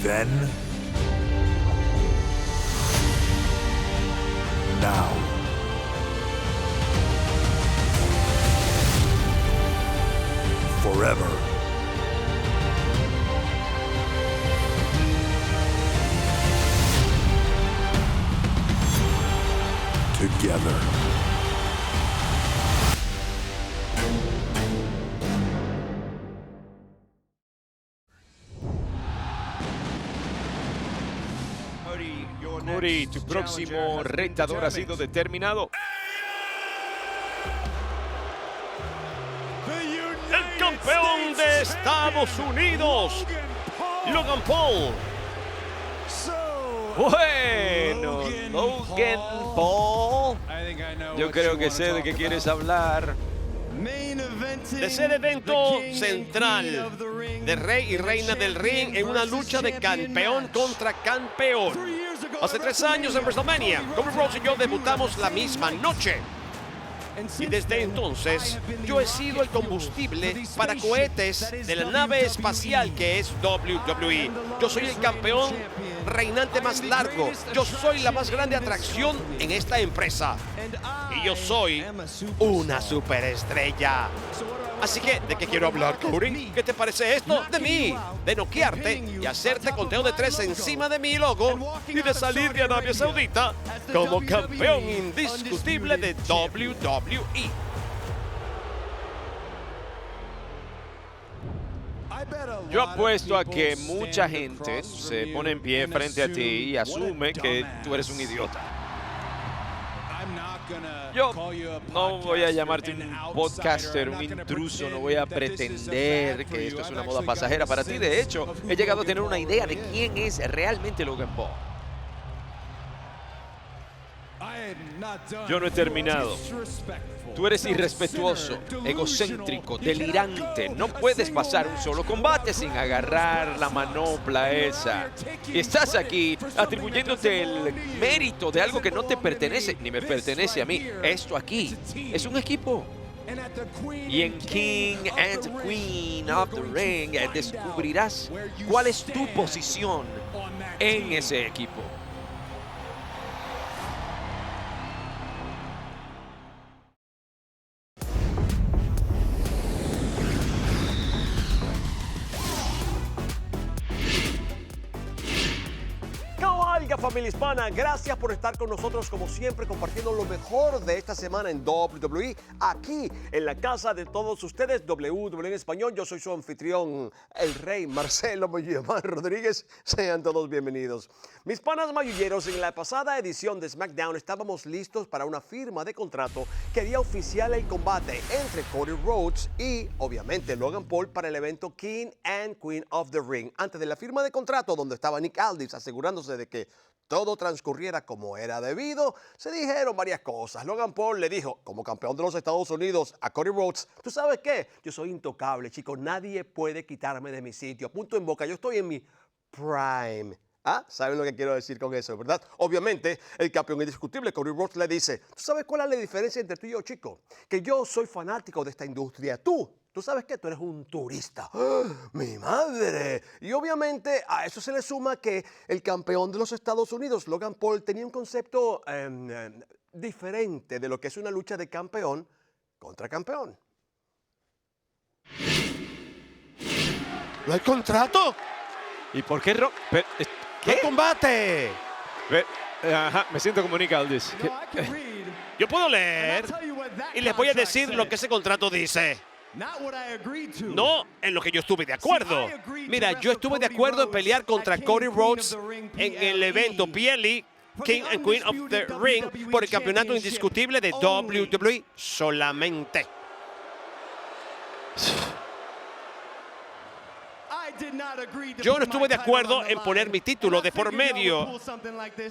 Then, now, forever. Together. Cody, tu próximo retador ha sido determinado. El campeón de Estados Unidos, Logan Paul. Bueno, Logan Paul. Yo creo que sé de qué quieres hablar. De ser evento central de rey y reina del ring en una lucha de campeón contra campeón. Hace 3 años en WrestleMania, Cody Rhodes y yo debutamos la misma noche. Y desde entonces, yo he sido el combustible para cohetes de la nave espacial que es WWE. Yo soy el campeón reinante más largo. Yo soy la más grande atracción en esta empresa. Y yo soy una superestrella. Así que, ¿de qué quiero hablar, Cody? ¿Qué te parece esto? De mí, de noquearte y hacerte conteo de 3 encima de mi logo y de salir de Arabia Saudita como campeón indiscutible de WWE. Yo apuesto a que mucha gente se pone en pie frente a ti y asume que tú eres un idiota. Yo no voy a llamarte un podcaster, un intruso, no voy a pretender que esto es una moda pasajera para ti. De hecho, he llegado a tener una idea de quién es realmente Logan Paul. Yo no he terminado. Tú eres irrespetuoso, egocéntrico, delirante. No puedes pasar un solo combate sin agarrar la manopla esa. Y estás aquí atribuyéndote el mérito de algo que no te pertenece, ni me pertenece a mí. Esto aquí es un equipo. Y en King and Queen of the Ring descubrirás cuál es tu posición en ese equipo. Familia hispana, gracias por estar con nosotros como siempre compartiendo lo mejor de esta semana en WWE aquí en la casa de todos ustedes, WWE en español. Yo soy su anfitrión, el rey Marcelo Moyamar Rodríguez. Sean todos bienvenidos. Mis panas mayulleros, en la pasada edición de SmackDown estábamos listos para una firma de contrato que haría oficial el combate entre Cody Rhodes y obviamente Logan Paul para el evento King and Queen of the Ring. Antes de la firma de contrato, donde estaba Nick Aldis asegurándose de que todo transcurriera como era debido, se dijeron varias cosas. Logan Paul le dijo, como campeón de los Estados Unidos, a Cody Rhodes, ¿tú sabes qué? Yo soy intocable, chicos. Nadie puede quitarme de mi sitio. A punto en boca, yo estoy en mi prime. ¿Ah? ¿Saben lo que quiero decir con eso, verdad? Obviamente, el campeón indiscutible, Cody Rhodes, le dice, ¿tú sabes cuál es la diferencia entre tú y yo, chico? Que yo soy fanático de esta industria. ¿Tú sabes qué? Tú eres un turista. ¡Ah! ¡Mi madre! Y obviamente a eso se le suma que el campeón de los Estados Unidos, Logan Paul, tenía un concepto diferente de lo que es una lucha de campeón contra campeón. ¿No hay contrato? ¿Y por qué ¿Qué combate? Ajá, me siento como Nick Aldis. Yo puedo leer y les voy a decir lo que ese contrato dice. No en lo que yo estuve de acuerdo. Mira, yo estuve de acuerdo en pelear contra Cody Rhodes en el evento PLE, King and Queen of the Ring, por el campeonato indiscutible de WWE solamente. Yo no estuve de acuerdo en poner mi título de por medio.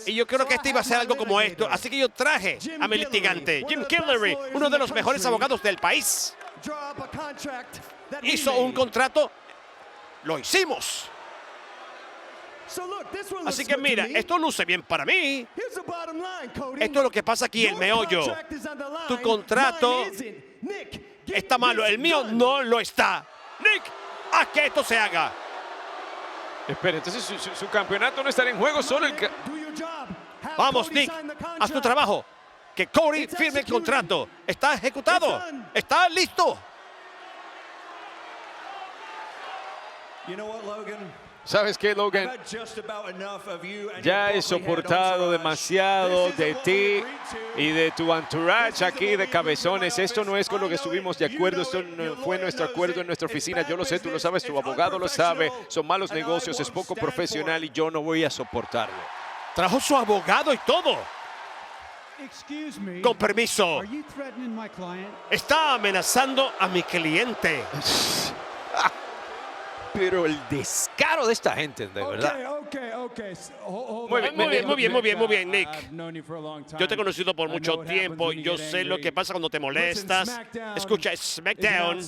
Y yo creo que este iba a ser algo como esto. Así que yo traje a mi litigante, Jim Killery, uno de los mejores abogados del país. Hizo un contrato. Lo hicimos. Así que mira, esto luce bien para mí. Esto es lo que pasa aquí, el meollo. Tu contrato está malo, el mío no lo está. Nick, haz que esto se haga. Espera, entonces su campeonato no estará en juego, solo el... Vamos, Nick, haz tu trabajo. Que Cody firme el contrato. Está ejecutado. Está listo. ¿Sabes qué, Logan? Ya he soportado demasiado de ti y de tu entourage aquí de cabezones. Esto no es con lo que estuvimos de acuerdo. Esto no fue nuestro acuerdo en nuestra oficina. Yo lo sé, tú lo sabes, tu abogado lo sabe. Son malos negocios, es poco profesional y yo no voy a soportarlo. Trajo su abogado y todo. Con permiso. Está amenazando a mi cliente. Pero el descaro de esta gente, de verdad. Muy bien, Nick. Yo te he conocido por mucho tiempo. Yo sé lo que pasa cuando te molestas. Escucha, SmackDown.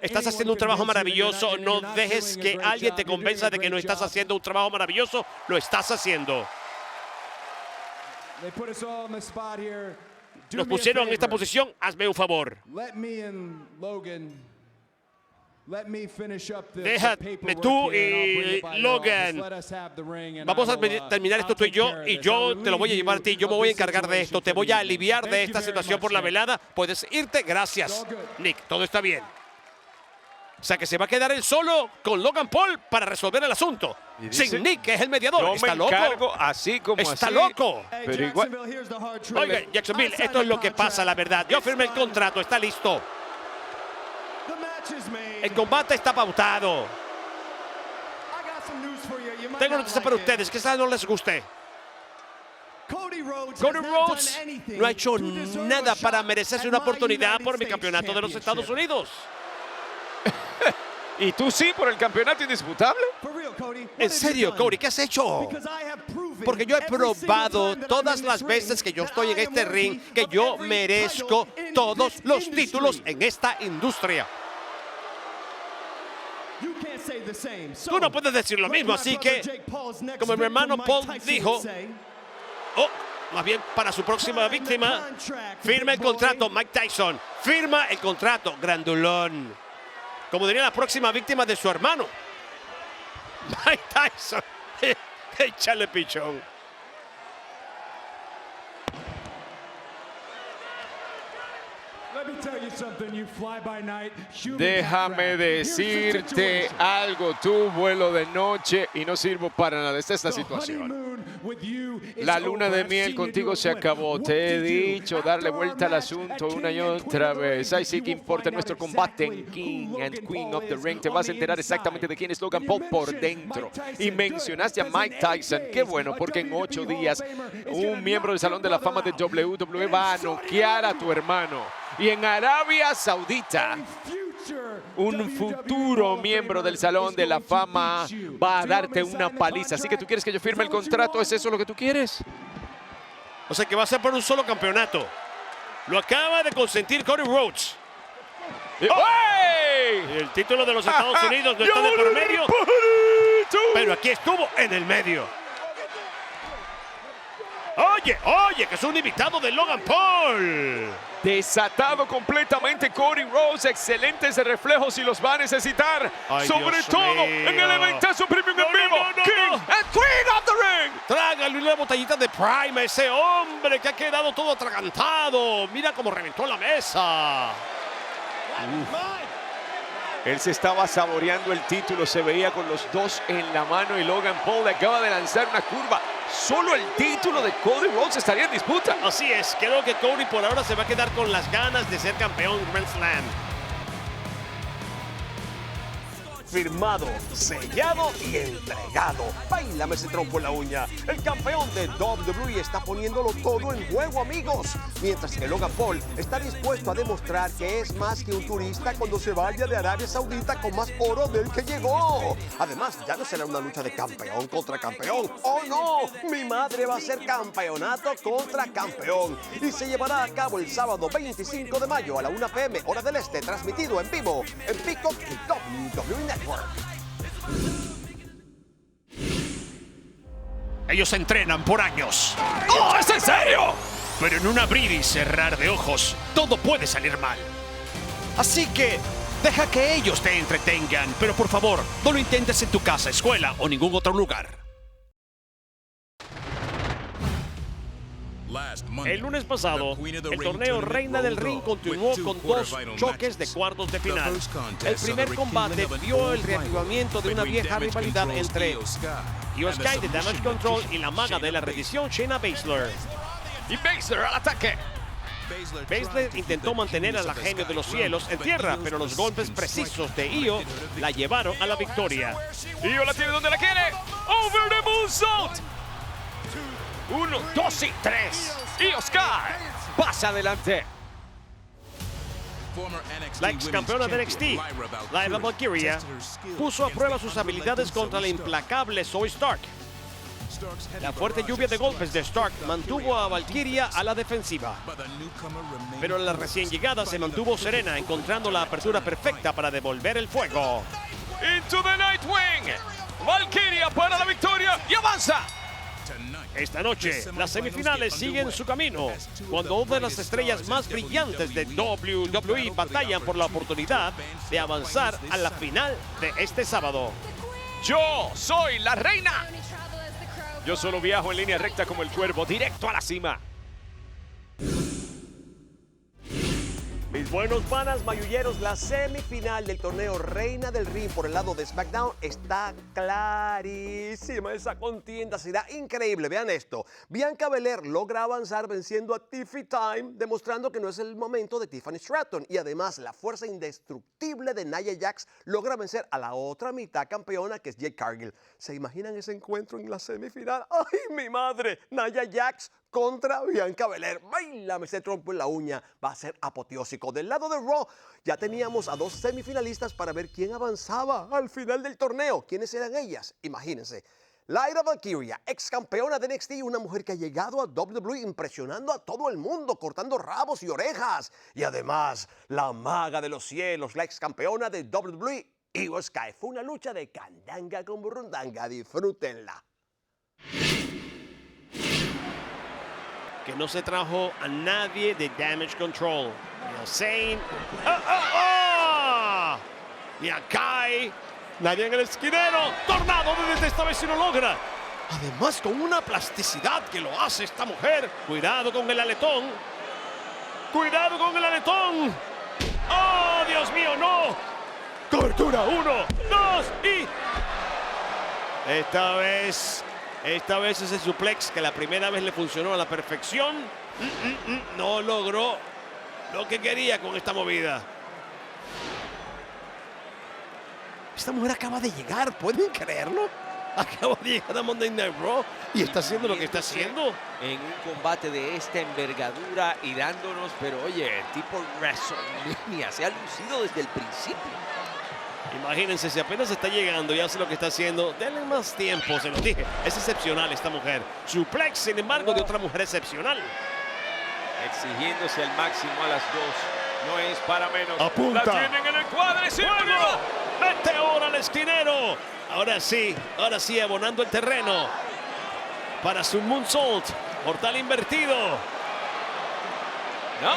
Estás haciendo un trabajo maravilloso. No dejes que alguien te convenza de que no estás haciendo un trabajo maravilloso. Lo estás haciendo. Nos pusieron en esta posición. Hazme un favor. Déjame tú y Logan. Vamos a terminar esto tú y yo te lo voy a llevar a ti. Yo me voy a encargar de esto. Te voy a aliviar de esta situación por la velada. Puedes irte. Gracias, Nick. Todo está bien. O sea que se va a quedar él solo con Logan Paul para resolver el asunto. Sin Nick, que es el mediador. Yo ¿Está me loco? encargo así como Está así. loco. Pero igual... Oiga, Jacksonville, esto es lo que pasa, la verdad. Yo firmé el contrato, está listo. El combate está pautado. Tengo noticias para ustedes, quizás no les guste. Cody Rhodes no ha hecho nada para merecerse una oportunidad por mi campeonato de los Estados Unidos. ¿Y tú sí por el campeonato indisputable? En serio, Cody, ¿qué has hecho? Porque yo he probado todas las veces que yo estoy en este ring que yo merezco todos los títulos en esta industria. Tú no puedes decir lo mismo, así que, como mi hermano Paul dijo, más bien para su próxima víctima, firma el contrato, Mike Tyson. Firma el contrato, grandulón. Como diría la próxima víctima de su hermano, Mike Tyson. Échale pichón. Déjame decirte algo, tú vuelo de noche y no sirvo para nada. Esta es la situación. La luna de miel contigo se acabó. Te he dicho darle vuelta al asunto una y otra vez. Ahí sí que importa nuestro combate en King and Queen of the Ring. Te vas a enterar exactamente de quién es Logan Paul por dentro. Y mencionaste a Mike Tyson. Qué bueno, porque en 8 días un miembro del Salón de la Fama de WWE va a noquear a tu hermano. Y en Arabia Saudita, un futuro miembro del Salón de la Fama va a darte una paliza. Así que tú quieres que yo firme el contrato. ¿Es eso lo que tú quieres? O sea que va a ser por un solo campeonato. Lo acaba de consentir Cody Rhodes. ¡Hey! El título de los Estados Unidos no está de por medio, pero aquí estuvo en el medio. Oye, que es un invitado de Logan Paul. Desatado completamente Cody Rhodes. Excelentes reflejos y los va a necesitar. Sobre Dios todo mío. en el eventazo premium en vivo. no. King and Queen of the Ring. Trágale una botellita de Prime a ese hombre que ha quedado todo atragantado. Mira cómo reventó la mesa. Él se estaba saboreando el título. Se veía con los dos en la mano y Logan Paul acaba de lanzar una curva. Solo el título de Cody Rhodes estaría en disputa. Así es, creo que Cody por ahora se va a quedar con las ganas de ser campeón Grand Slam. Firmado, sellado y entregado. Báilame ese trompo en la uña. El campeón de WWE está poniéndolo todo en juego, amigos. Mientras que Logan Paul está dispuesto a demostrar que es más que un turista cuando se vaya de Arabia Saudita con más oro del que llegó. Además, ya no será una lucha de campeón contra campeón. ¡Oh, no! Mi madre va a ser campeonato contra campeón. Y se llevará a cabo el sábado 25 de mayo a la 1 p.m. hora del este, transmitido en vivo en Peacock y WWE Network. Ellos entrenan por años. ¡Oh, es en serio! Pero en un abrir y cerrar de ojos, todo puede salir mal. Así que Deja que ellos te entretengan, pero por favor, no lo intentes en tu casa, escuela o ningún otro lugar. El lunes pasado, el torneo Reina del Ring continuó con dos choques de cuartos de final. El primer combate vio el reactivamiento de una vieja rivalidad entre Io Sky de Damage Control y la maga de la rendición Shayna Baszler. Y Baszler al ataque. Baszler intentó mantener a la genio de los cielos en tierra, pero los golpes precisos de Io la llevaron a la victoria. Io la tiene donde la quiere. Over the moonsault. 1, 2 y 3. Io Sky pasa adelante. La ex campeona de NXT, Lyra Valkyria, puso a prueba sus habilidades contra la implacable Zoey Stark. La fuerte lluvia de golpes de Stark mantuvo a Valkyria a la defensiva. Pero la recién llegada se mantuvo serena, encontrando la apertura perfecta para devolver el fuego. Into the Nightwing. Valkyria para la victoria y avanza. Esta noche, las semifinales siguen su camino, cuando una de las estrellas más brillantes de WWE batallan por la oportunidad de avanzar a la final de este sábado. Yo soy la reina. Yo solo viajo en línea recta como el cuervo, directo a la cima. Mis buenos panas mayulleros, la semifinal del torneo Reina del Ring por el lado de SmackDown está clarísima. Esa contienda será increíble. Vean esto. Bianca Belair logra avanzar venciendo a Tiffy Time, demostrando que no es el momento de Tiffany Stratton. Y además, la fuerza indestructible de Nia Jax logra vencer a la otra mitad campeona, que es Jade Cargill. ¿Se imaginan ese encuentro en la semifinal? ¡Ay, mi madre! Nia Jax contra Bianca Belair. ¡Báilame ese trompo en la uña! Va a ser apoteósico. Del lado de Raw, ya teníamos a dos semifinalistas para ver quién avanzaba al final del torneo. ¿Quiénes eran ellas? Imagínense. Lyra Valkyria, ex campeona de NXT, una mujer que ha llegado a WWE impresionando a todo el mundo, cortando rabos y orejas. Y además, la maga de los cielos, la ex campeona de WWE, Io Sky. Fue una lucha de candanga con burundanga. Disfrútenla. Que no se trajo a nadie de Damage Control. Ni a Zayn. Ni a Kai. Nadie en el esquinero. Tornado desde esta vez si lo logra. Además, con una plasticidad que lo hace esta mujer. Cuidado con el aletón. Cuidado con el aletón. ¡Oh, Dios mío, no! Cobertura, 1, 2 y... Esta vez ese suplex que la primera vez le funcionó a la perfección, no logró lo que quería con esta movida. Esta mujer acaba de llegar, ¿pueden creerlo? Acaba de llegar a Monday Night Raw y está haciendo lo que está haciendo. En un combate de esta envergadura y dándonos, pero oye, tipo WrestleMania, se ha lucido desde el principio. Imagínense, si apenas está llegando y hace lo que está haciendo, denle más tiempo, se lo dije. Es excepcional esta mujer. Suplex, sin embargo, de otra mujer excepcional. Exigiéndose al máximo a las dos. No es para menos. Apunta. La tienen en el cuadro. ¡Fuego! ¡Mete ahora al esquinero! Ahora sí, abonando el terreno. Para su moonsault. Mortal invertido. No,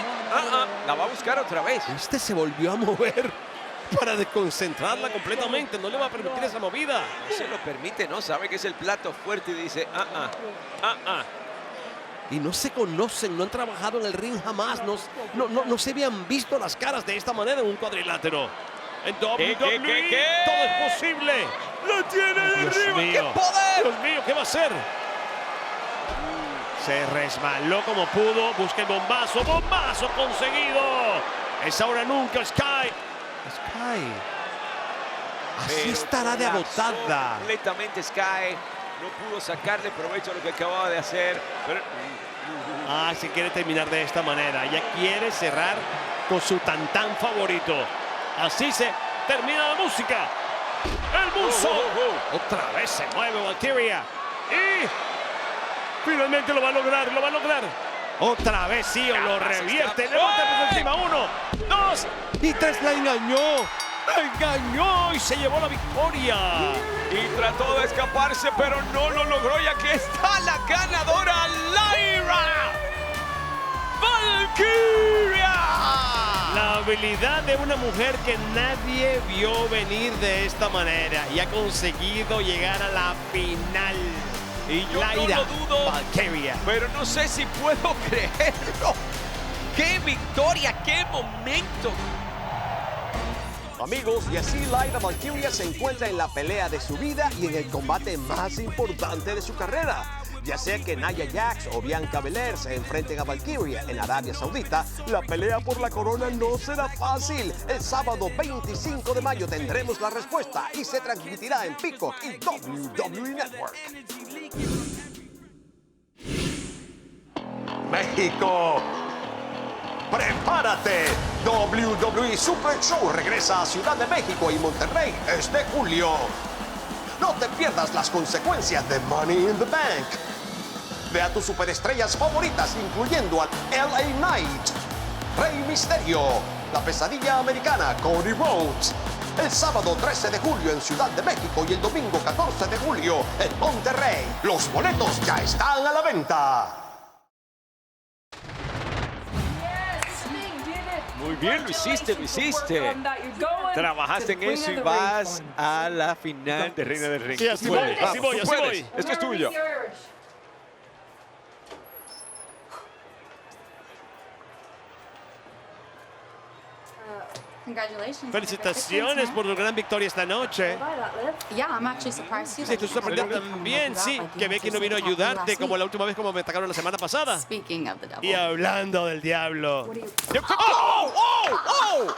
la va a buscar otra vez. Este se volvió a mover para desconcentrarla completamente. No le va a permitir esa movida. No se lo permite, ¿no? Sabe que es el plato fuerte y dice, Y no se conocen, no han trabajado en el ring jamás. No se habían visto las caras de esta manera en un cuadrilátero. En WWE, ¿Qué? todo es posible. ¡Lo tiene de Dios arriba! mío. ¡Qué poder! Dios mío, ¿qué va a hacer? Se resbaló como pudo. Busca el bombazo. ¡Bombazo conseguido! Es ahora nunca, Sky. Así Pero estará de colapsó agotada. completamente Sky. No pudo sacarle provecho a lo que acababa de hacer. Pero... Se quiere terminar de esta manera. Ella quiere cerrar con su tantán favorito. Así se termina la música. El moonsault. Otra vez se mueve Valkyria. Y finalmente lo va a lograr, Otra vez sí, lo revierte. Le bota por encima. 1, 2 y 3. La engañó y se llevó la victoria. Y trató de escaparse, pero no lo logró. Y aquí está la ganadora, Lyra Valkyria. La habilidad de una mujer que nadie vio venir de esta manera y ha conseguido llegar a la final. Y yo Lyra no lo dudo, Valkyria. pero no sé si puedo creerlo. ¡Qué victoria! ¡Qué momento! Amigos, y así Lyra Valkyria se encuentra en la pelea de su vida y en el combate más importante de su carrera. Ya sea que Nia Jax o Bianca Belair se enfrenten a Valkyria en Arabia Saudita, la pelea por la corona no será fácil. El sábado 25 de mayo tendremos la respuesta y se transmitirá en Peacock y WWE Network. México, prepárate. WWE Super Show regresa a Ciudad de México y Monterrey este julio. No te pierdas las consecuencias de Money in the Bank. Ve a tus superestrellas favoritas, incluyendo al LA Knight, Rey Misterio, la pesadilla americana Cody Rhodes. El sábado 13 de julio en Ciudad de México y el domingo 14 de julio en Monterrey. Los boletos ya están a la venta. Muy bien, lo hiciste. Trabajaste en eso y vas a la final de Reina del Ring. Sí, así Tú voy, puedes, así vamos, voy, tú así puedes. voy. Esto es tuyo. Felicitaciones por tu gran victoria esta noche. Sí, estoy sorprendido también, sí, que Becky no vino a ayudarte como la última vez como me atacaron la semana pasada. Y hablando del diablo. ¡Oh! ¡Oh! ¡Oh!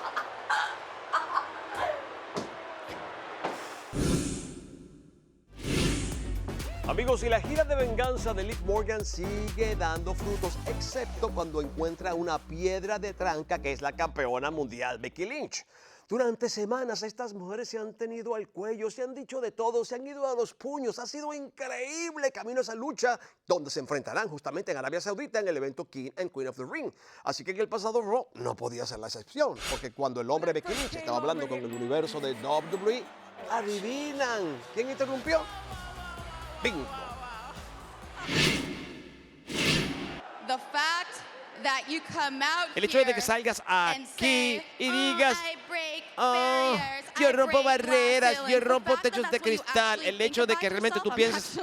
Amigos, y la gira de venganza de Liv Morgan sigue dando frutos, excepto cuando encuentra una piedra de tranca que es la campeona mundial Becky Lynch. Durante semanas estas mujeres se han tenido al cuello, se han dicho de todo, se han ido a los puños. Ha sido increíble camino a esa lucha, donde se enfrentarán justamente en Arabia Saudita en el evento King and Queen of the Ring. Así que en el pasado Raw no podía ser la excepción, porque cuando el hombre Becky Lynch estaba hablando con el universo de WWE, adivinan quién interrumpió. Bingo. El hecho de que salgas aquí y digas, yo rompo barreras, yo rompo techos de cristal, el hecho de que realmente tú pienses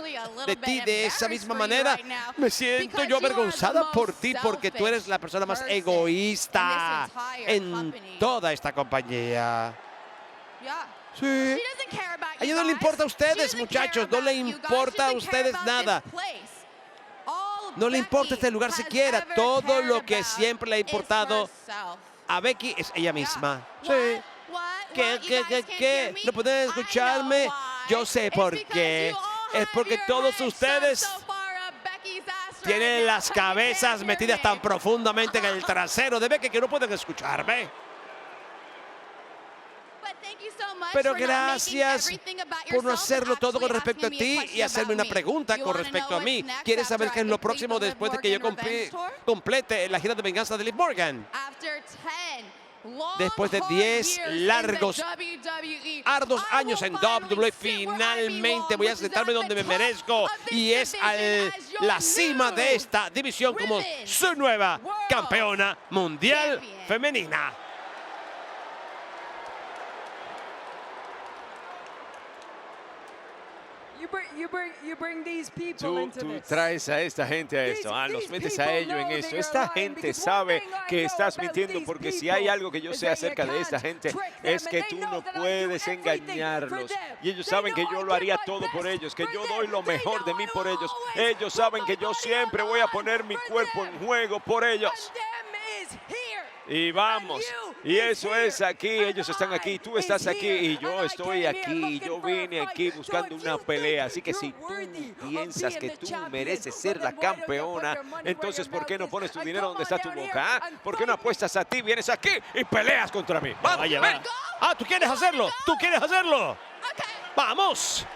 de ti de esa misma manera, me siento yo avergonzada por ti porque tú eres la persona más egoísta en toda esta compañía. Sí. A ella no le importa a ustedes, muchachos, no le importa a ustedes nada. No le importa este lugar siquiera. Todo lo que siempre le ha importado a Becky es ella misma. Sí. ¿Qué? ¿No pueden escucharme? Yo sé por qué. Es porque todos ustedes tienen las cabezas metidas tan profundamente en el trasero de Becky que no pueden escucharme. Pero gracias por no hacerlo todo con respecto a ti y hacerme una pregunta con respecto a mí. ¿Quieres saber qué es lo próximo después de que yo complete la gira de venganza de Liv Morgan? Después de 10 largos, arduos años en WWE, finalmente voy a sentarme donde me merezco y es a la cima de esta división como su nueva campeona mundial femenina. Tú traes a esta gente a esto, los metes a ellos en esto. Esta gente sabe que estás mintiendo porque si hay algo que yo sé acerca de esta gente es que tú no puedes engañarlos. Y ellos saben que yo lo haría todo por ellos, que yo doy lo mejor de mí por ellos. Ellos saben que yo siempre voy a poner mi cuerpo en juego por ellos. Y vamos, y eso es aquí, ellos están aquí, tú estás aquí y yo estoy aquí, yo vine aquí buscando una pelea, así que si tú piensas que tú mereces ser la campeona, entonces ¿por qué no pones tu dinero donde está tu boca? ¿Por qué no apuestas a ti, vienes aquí y peleas contra mí? ¡Vamos, ven! ¿Tú quieres hacerlo? ¿Tú quieres hacerlo? ¡Vamos!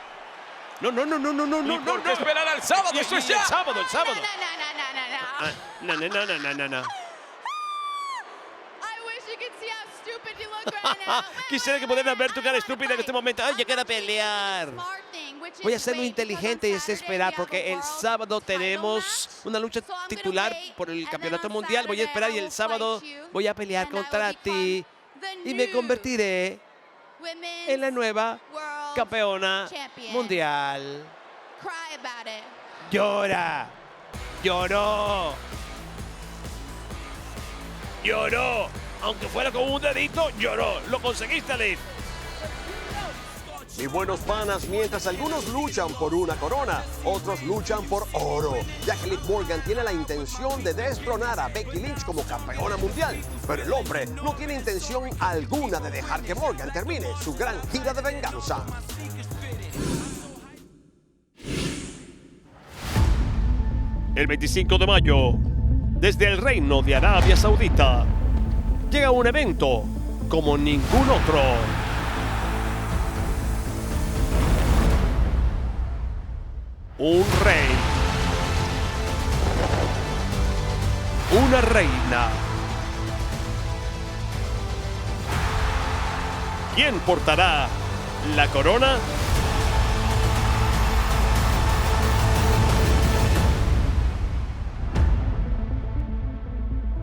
No. ¿Y por qué esperar al sábado? ¡Eso es ya! El sábado. No. Quisiera que pudieran ver tu cara estúpida en este momento. ¡Ay, ya quiero pelear! voy a ser muy inteligente y es esperar, porque el sábado tenemos una lucha titular por el campeonato mundial. Voy a esperar y el sábado voy a pelear contra ti y me convertiré en la nueva campeona mundial. Llora. Lloró. Lloró. Aunque fuera con un dedito, lloró. Lo conseguiste, Liv. Mis buenos panas, mientras algunos luchan por una corona, otros luchan por oro, ya que Liv Morgan tiene la intención de destronar a Becky Lynch como campeona mundial. Pero el hombre no tiene intención alguna de dejar que Morgan termine su gran gira de venganza. El 25 de mayo, desde el Reino de Arabia Saudita, llega un evento como ningún otro. Un rey, una reina. ¿Quién portará la corona?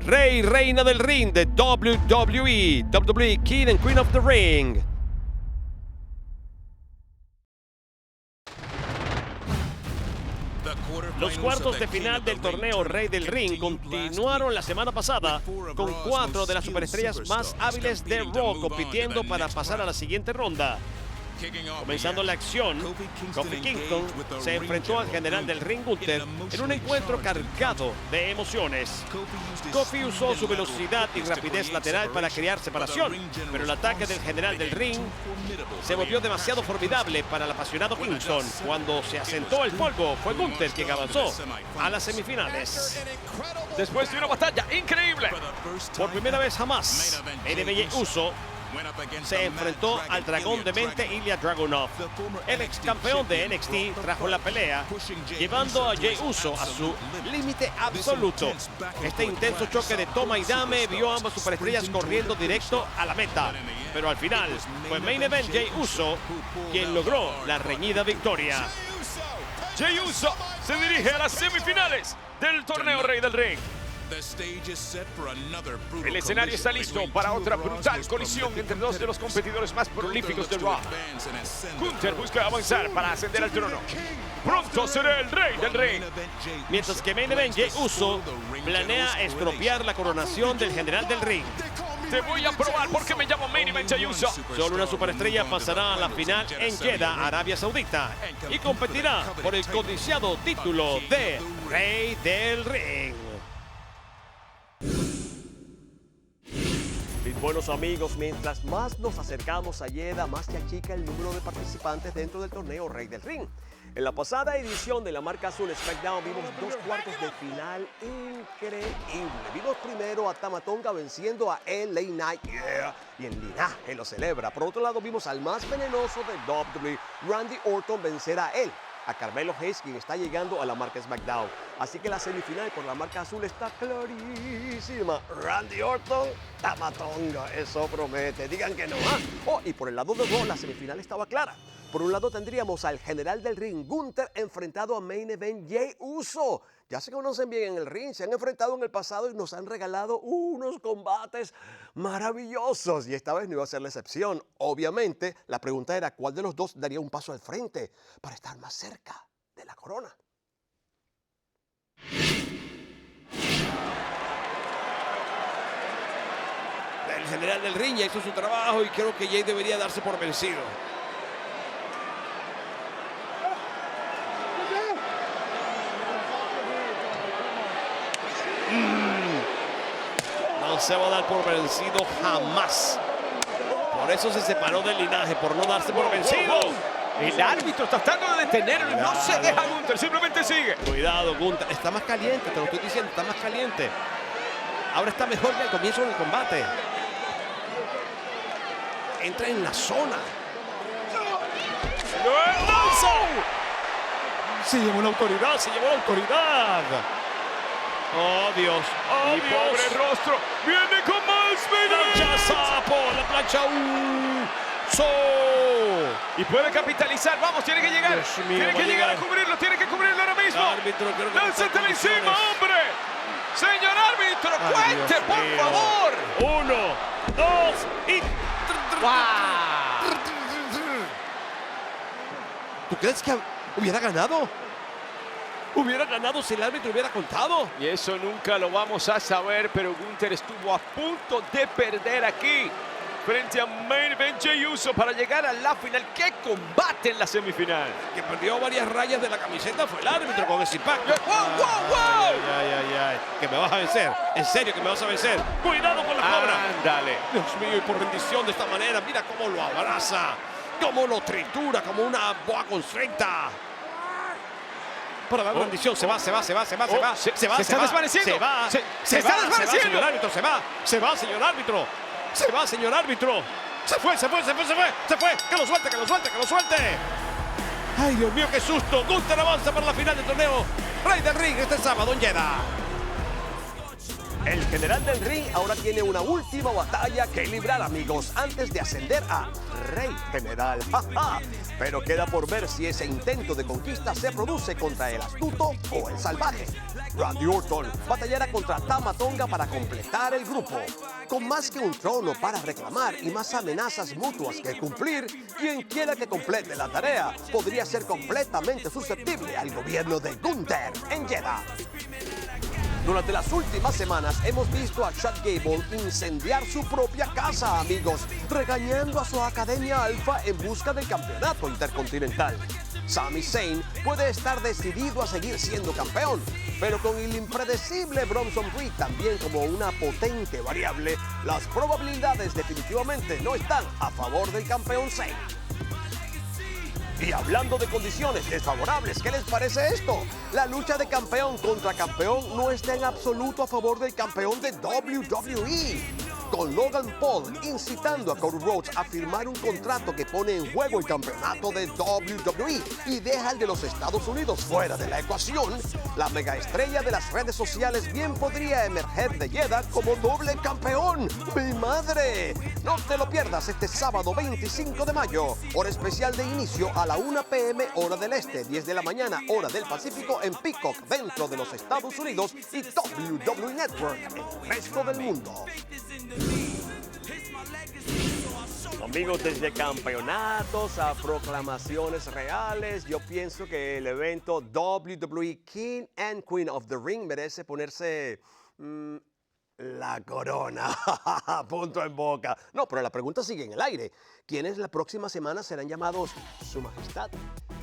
Rey y reina del ring de WWE, King and Queen of the Ring. Los cuartos de final del torneo Rey del Ring continuaron la semana pasada con 4 de las superestrellas más hábiles de Raw compitiendo para pasar a la siguiente ronda. Comenzando la acción, Kofi Kingston se enfrentó al general del ring Gunther en un encuentro cargado de emociones. Kofi usó su velocidad y rapidez lateral para crear separación, pero el ataque del general del ring se volvió demasiado formidable para el apasionado Kingston. Cuando se asentó el polvo, fue Gunther quien avanzó a las semifinales. Después de una batalla increíble, Por primera vez jamás, Jey Uso se enfrentó al dragón de mente Ilya Dragunov. El ex campeón de NXT trajo la pelea, llevando a Jey Uso a su límite absoluto. Este intenso choque de toma y dame vio a ambas superestrellas corriendo directo a la meta. Pero al final fue Main Event Jey Uso quien logró la reñida victoria. Jey Uso se dirige a las semifinales del torneo Rey del Ring. El escenario está listo para otra brutal colisión entre dos de los competidores más prolíficos de Raw. Gunther busca avanzar para ascender al trono. Pronto será el Rey del Ring. Mientras que Main Event Jey Uso planea estropear la coronación del general del ring. Te voy a probar porque me llamo Main Event Jey Uso. Solo una superestrella pasará a la final en Jeddah, Arabia Saudita, y competirá por el codiciado título de Rey del Ring. Mis buenos amigos, mientras más nos acercamos a Jeddah, más se achica el número de participantes dentro del torneo Rey del Ring. En la pasada edición de la marca azul SmackDown vimos 2 cuartos de final increíble. Vimos primero a Tama Tonga venciendo a LA Knight, y en linaje lo celebra. Por otro lado vimos al más venenoso de WWE, Randy Orton, vencer a él, a Carmelo Hayes, quien está llegando a la marca SmackDown. Así que la semifinal por la marca azul está clarísima. Randy Orton, Tama Tonga, eso promete. Digan que no, ¿ah? Oh, y por el lado de Raw, la semifinal estaba clara. Por un lado tendríamos al general del ring, Gunther, enfrentado a Main Event Jey Uso. Ya se conocen bien en el ring, se han enfrentado en el pasado y nos han regalado unos combates maravillosos. Y esta vez no iba a ser la excepción. Obviamente, la pregunta era cuál de los dos daría un paso al frente para estar más cerca de la corona. El general del ring ya hizo su trabajo y creo que Jey debería darse por vencido. No se va a dar por vencido jamás. Por eso se separó del linaje, por no darse por vencido. El árbitro tratando de detenerlo y no se deja Gunther, simplemente sigue. Cuidado, Gunther. Está más caliente, te lo estoy diciendo, está más caliente. Ahora está mejor que al comienzo del combate. Entra en la zona. Se llevó la autoridad, se llevó la autoridad. Oh, Dios. Oh, Mi Dios. pobre rostro viene con más Plancha vida. sapo, la plancha. So. Y puede capitalizar. Vamos, tiene que llegar. Dios mío, tiene va que a llegar a llegar. cubrirlo. Tiene que cubrirlo ahora mismo. Árbitro, creo que no está en ¡Lánzatele encima, condiciones. hombre! Señor árbitro, Ay, cuente, Dios por mío. favor. 1, 2 y... ¿Tú crees que hubiera ganado? Hubiera ganado si el árbitro hubiera contado. Y eso nunca lo vamos a saber, pero Gunther estuvo a punto de perder aquí frente a Main Event Jey Uso para llegar a la final. ¡Qué combate en la semifinal! Que perdió varias rayas de la camiseta fue el árbitro con ese impacto. ¡Wow, wow, wow! Ay. Que me vas a vencer. En serio que me vas a vencer. Cuidado con la cobra. Ándale. Dios mío, y por bendición de esta manera, mira cómo lo abraza. Cómo lo tritura como una boa constricta. Para dar bendición, se va. Se está desvaneciendo. Se está desvaneciendo. Señor árbitro, se va, señor árbitro. Se va, señor árbitro. Se fue. Que lo suelte. Ay, Dios mío, qué susto. Gunther avanza para la final del torneo Rey del Ring este sábado en Jeddah. El general del ring ahora tiene una última batalla que librar, amigos, antes de ascender a Rey General. Pero queda por ver si ese intento de conquista se produce contra el astuto o el salvaje. Randy Orton batallará contra Tama Tonga para completar el grupo. Con más que un trono para reclamar y más amenazas mutuas que cumplir, quien quiera que complete la tarea podría ser completamente susceptible al gobierno de Gunther en Jeddah. Durante las últimas semanas hemos visto a Chad Gable incendiar su propia casa, amigos, regañando a su Academia Alpha en busca del campeonato intercontinental. Sami Zayn puede estar decidido a seguir siendo campeón, pero con el impredecible Bronson Reed también como una potente variable, las probabilidades definitivamente no están a favor del campeón Zayn. Y hablando de condiciones desfavorables, ¿qué les parece esto? La lucha de campeón contra campeón no está en absoluto a favor del campeón de WWE. Con Logan Paul incitando a Cody Rhodes a firmar un contrato que pone en juego el campeonato de WWE y deja el de los Estados Unidos fuera de la ecuación, la megaestrella de las redes sociales bien podría emerger de Jeddah como doble campeón. ¡Mi madre! No te lo pierdas este sábado 25 de mayo, hora especial de inicio a la 1 p.m. hora del este, 10 de la mañana hora del Pacífico en Peacock dentro de los Estados Unidos y WWE Network en el resto del mundo. Amigos, desde campeonatos a proclamaciones reales, yo pienso que el evento WWE King and Queen of the Ring merece ponerse la corona. Punto en boca. No, pero la pregunta sigue en el aire. ¿Quiénes la próxima semana serán llamados Su Majestad?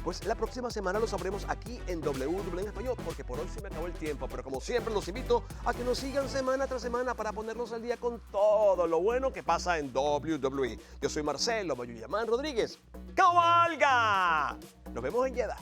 Pues la próxima semana lo sabremos aquí en WWE en Español, porque por hoy se me acabó el tiempo. Pero como siempre, los invito a que nos sigan semana tras semana para ponernos al día con todo lo bueno que pasa en WWE. Yo soy Marcelo Bayuyamán Rodríguez. ¡Cabalga! Nos vemos en Jeddah.